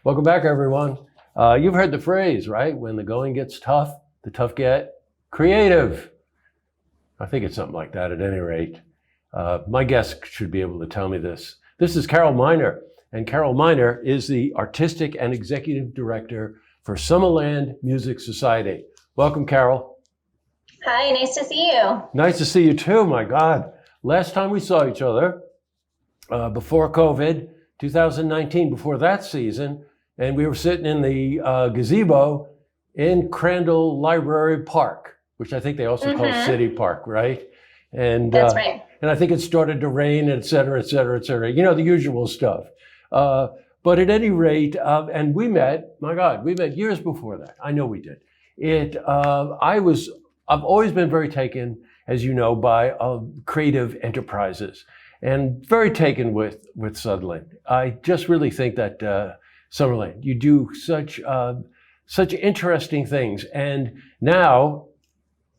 Welcome back, everyone. You've heard the phrase, right? When the going gets tough, the tough get creative. I think it's something like that at any rate. My guest should be able to tell me this. This is Carol Miner, and Carol Miner is the Artistic and Executive Director for Summerland Music Society. Welcome, Carol. Hi, nice to see you. Nice to see you too, my God. Last time we saw each other, before COVID, 2019, before that season, and we were sitting in the gazebo in Crandall Library Park, which I think they also call City Park, right? And that's right. And I think it started to rain, et cetera, et cetera, et cetera. You know, the usual stuff. But at any rate, and we met, my God, we met years before that. I know we did. I've always been very taken, as you know, by creative enterprises, and very taken with Sutherland. I just really think that Summerland, you do such interesting things. And now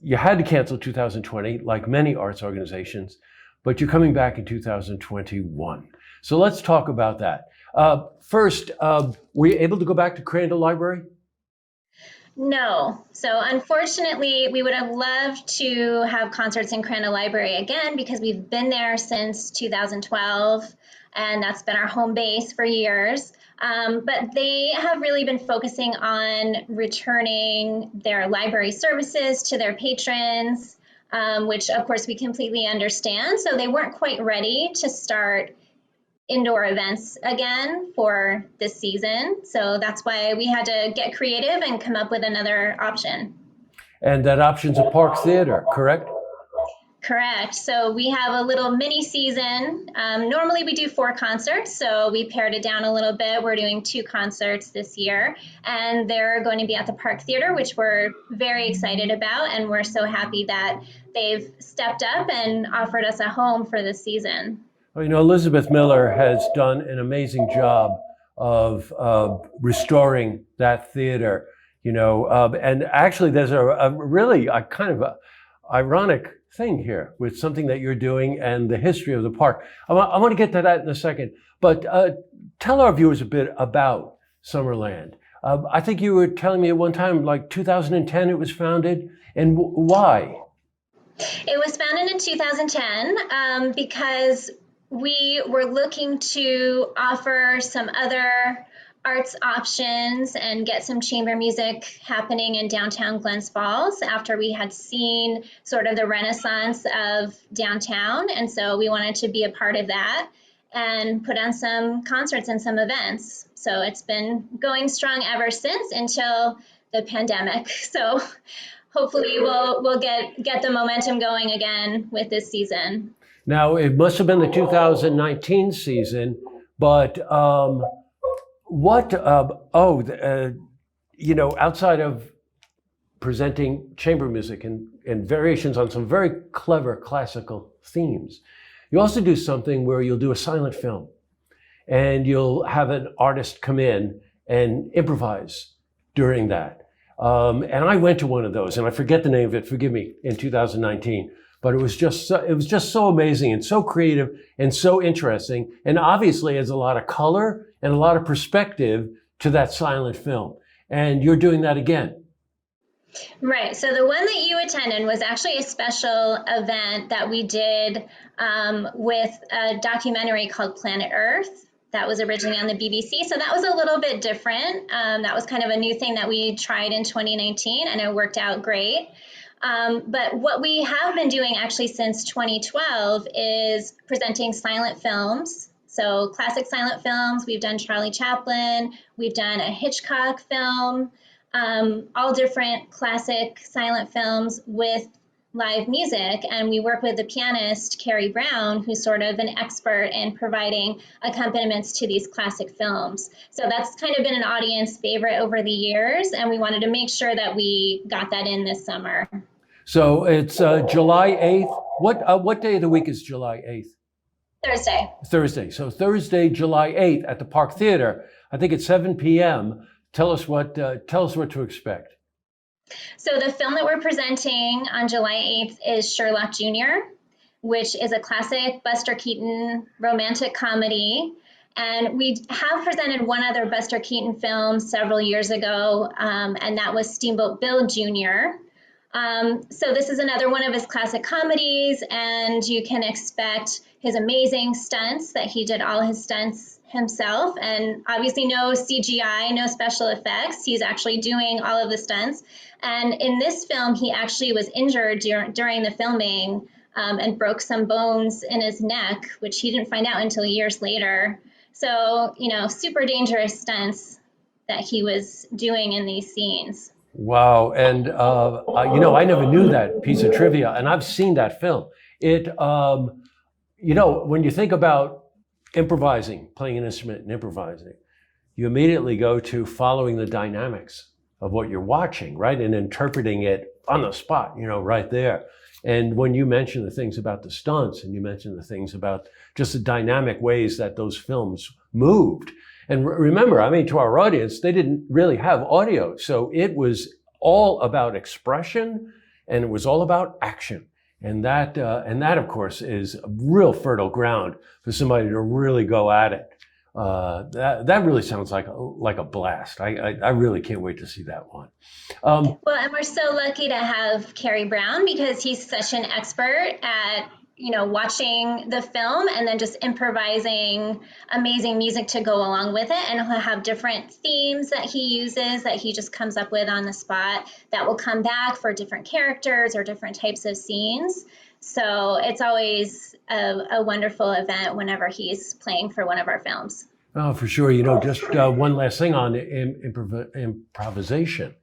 you had to cancel 2020, like many arts organizations, but you're coming back in 2021. So let's talk about that. First, were you able to go back to Crandall Library? No. So unfortunately, we would have loved to have concerts in Crandall Library again because we've been there since 2012, and that's been our home base for years. But they have really been focusing on returning their library services to their patrons, which of course we completely understand. So they weren't quite ready to start indoor events again for this season. So that's why we had to get creative and come up with another option. And that option's a Park Theater, correct? Correct. So we have a little mini season. Normally we do 4 concerts, so we pared it down a little bit. We're doing 2 concerts this year, and they're going to be at the Park Theater, which we're very excited about, and we're so happy that they've stepped up and offered us a home for this season. Well, you know, Elizabeth Miller has done an amazing job of restoring that theater, you know, and actually there's a really kind of ironic thing here with something that you're doing and the history of the park. I want to get to that in a second, but tell our viewers a bit about Summerland. I think you were telling me at one time, like 2010 it was founded, and why? It was founded in 2010 because we were looking to offer some other arts options and get some chamber music happening in downtown Glens Falls after we had seen sort of the renaissance of downtown. And so we wanted to be a part of that and put on some concerts and some events. So it's been going strong ever since until the pandemic. So hopefully we'll get the momentum going again with this season. Now, it must have been the 2019 season, but you know, outside of presenting chamber music and variations on some very clever classical themes, you also do something where you'll do a silent film, and you'll have an artist come in and improvise during that. And I went to one of those, and I forget the name of it, forgive me, in 2019. But it was just so amazing and so creative and so interesting. And obviously adds a lot of color and a lot of perspective to that silent film. And you're doing that again. Right. So the one that you attended was actually a special event that we did with a documentary called Planet Earth. That was originally on the BBC. So that was a little bit different. That was kind of a new thing that we tried in 2019, and it worked out great. But what we have been doing actually since 2012 is presenting silent films. So classic silent films. We've done Charlie Chaplin. We've done a Hitchcock film, all different classic silent films with live music. And we work with the pianist, Carrie Brown, who's sort of an expert in providing accompaniments to these classic films. So that's kind of been an audience favorite over the years. And we wanted to make sure that we got that in this summer. So it's July 8th. What day of the week is July 8th? Thursday. Thursday. So Thursday, July 8th at the Park Theater. I think it's 7 p.m. Tell us what to expect. So the film that we're presenting on July 8th is Sherlock Jr., which is a classic Buster Keaton romantic comedy. And we have presented one other Buster Keaton film several years ago, and that was Steamboat Bill Jr. So this is another one of his classic comedies, and you can expect his amazing stunts, that he did all his stunts himself, and obviously no CGI, no special effects. He's actually doing all of the stunts. And in this film, he actually was injured during the filming and broke some bones in his neck, which he didn't find out until years later. So, super dangerous stunts that he was doing in these scenes. Wow. And, I never knew that piece of trivia, and I've seen that film. When you think about improvising, playing an instrument and improvising, you immediately go to following the dynamics of what you're watching, right? And interpreting it on the spot, right there. And when you mention the things about the stunts, and you mention the things about just the dynamic ways that those films moved. And remember, to our audience, they didn't really have audio. So it was all about expression, and it was all about action. And that, of course, is a real fertile ground for somebody to really go at it. That really sounds like a blast. I really can't wait to see that one. Well, and we're so lucky to have Kerry Brown, because he's such an expert at watching the film and then just improvising amazing music to go along with it. And he'll have different themes that he uses, that he just comes up with on the spot, that will come back for different characters or different types of scenes. So it's always a wonderful event whenever he's playing for one of our films. Oh, for sure. Just one last thing on improvisation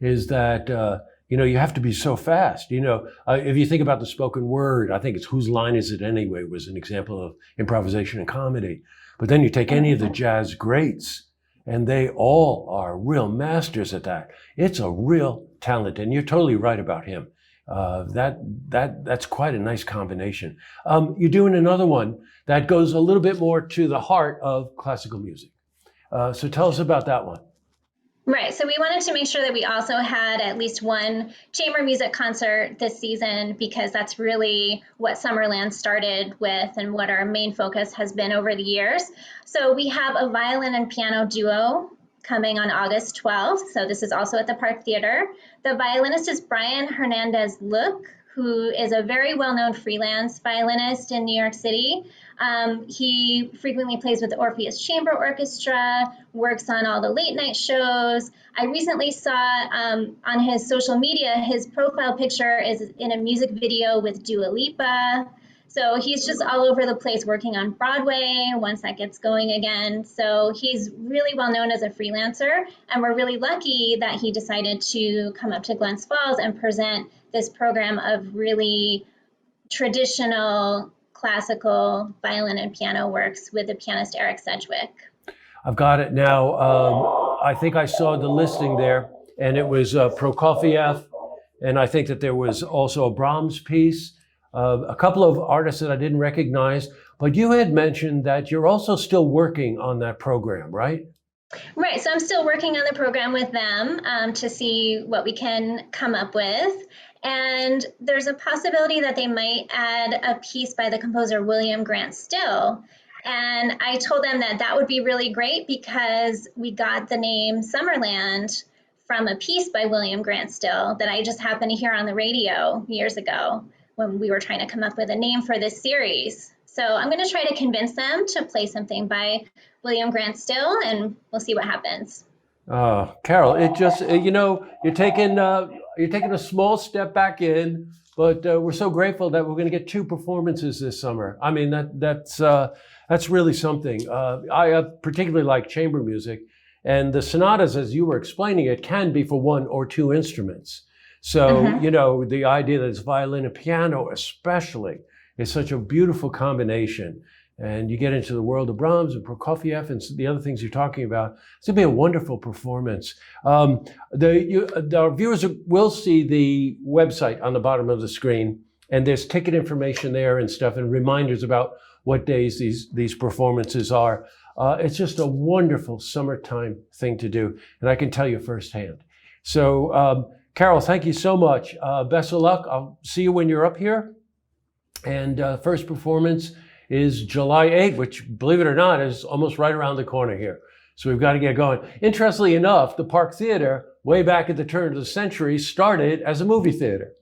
is that, you have to be so fast. If you think about the spoken word, I think it's Whose Line Is It Anyway was an example of improvisation in comedy. But then you take any of the jazz greats, and they all are real masters at that. It's a real talent, and you're totally right about him. That's quite a nice combination. You're doing another one that goes a little bit more to the heart of classical music. So tell us about that one. Right. So we wanted to make sure that we also had at least one chamber music concert this season, because that's really what Summerland started with and what our main focus has been over the years. So we have a violin and piano duo coming on August 12th. So this is also at the Park Theater. The violinist is Brian Hernandez-Look, who is a very well-known freelance violinist in New York City. He frequently plays with the Orpheus Chamber Orchestra, works on all the late night shows. I recently saw on his social media, his profile picture is in a music video with Dua Lipa. So he's just all over the place working on Broadway once that gets going again. So he's really well known as a freelancer, and we're really lucky that he decided to come up to Glens Falls and present this program of really traditional classical violin and piano works with the pianist Eric Sedgwick. I've got it now. I think I saw the listing there, and it was Prokofiev, and I think that there was also a Brahms piece, a couple of artists that I didn't recognize, but you had mentioned that you're also still working on that program, right? Right, so I'm still working on the program with them to see what we can come up with. And there's a possibility that they might add a piece by the composer William Grant Still. And I told them that that would be really great, because we got the name Summerland from a piece by William Grant Still that I just happened to hear on the radio years ago when we were trying to come up with a name for this series. So I'm going to try to convince them to play something by William Grant Still, and we'll see what happens. Carol, it just, you're taking a small step back in, but we're so grateful that we're going to get 2 performances this summer. That's really something. I particularly like chamber music, and the sonatas, as you were explaining it, can be for 1 or 2 instruments. So, the idea that it's violin and piano especially is such a beautiful combination. And you get into the world of Brahms and Prokofiev and the other things you're talking about. It's going to be a wonderful performance. The viewers will see the website on the bottom of the screen, and there's ticket information there and stuff, and reminders about what days these performances are. It's just a wonderful summertime thing to do, and I can tell you firsthand. So, Carol, thank you so much. Best of luck. I'll see you when you're up here. And first performance is July 8th, which, believe it or not, is almost right around the corner here. So we've got to get going. Interestingly enough, the Park Theater, way back at the turn of the century, started as a movie theater.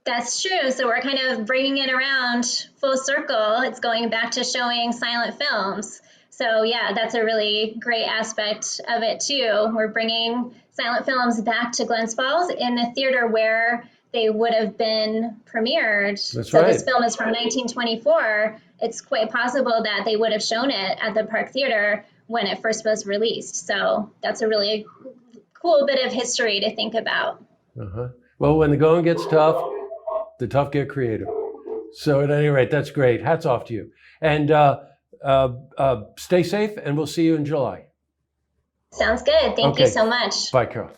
That's true. So we're kind of bringing it around full circle. It's going back to showing silent films. So yeah, that's a really great aspect of it too. We're bringing silent films back to Glens Falls in the theater where they would have been premiered. That's so right. This film is from 1924. It's quite possible that they would have shown it at the Park Theater when it first was released. So that's a really cool bit of history to think about. Uh-huh. Well, when the going gets tough, the tough get creative. So at any rate, that's great. Hats off to you. And stay safe, and we'll see you in July. Sounds good. Thank you so much. Bye, Carol.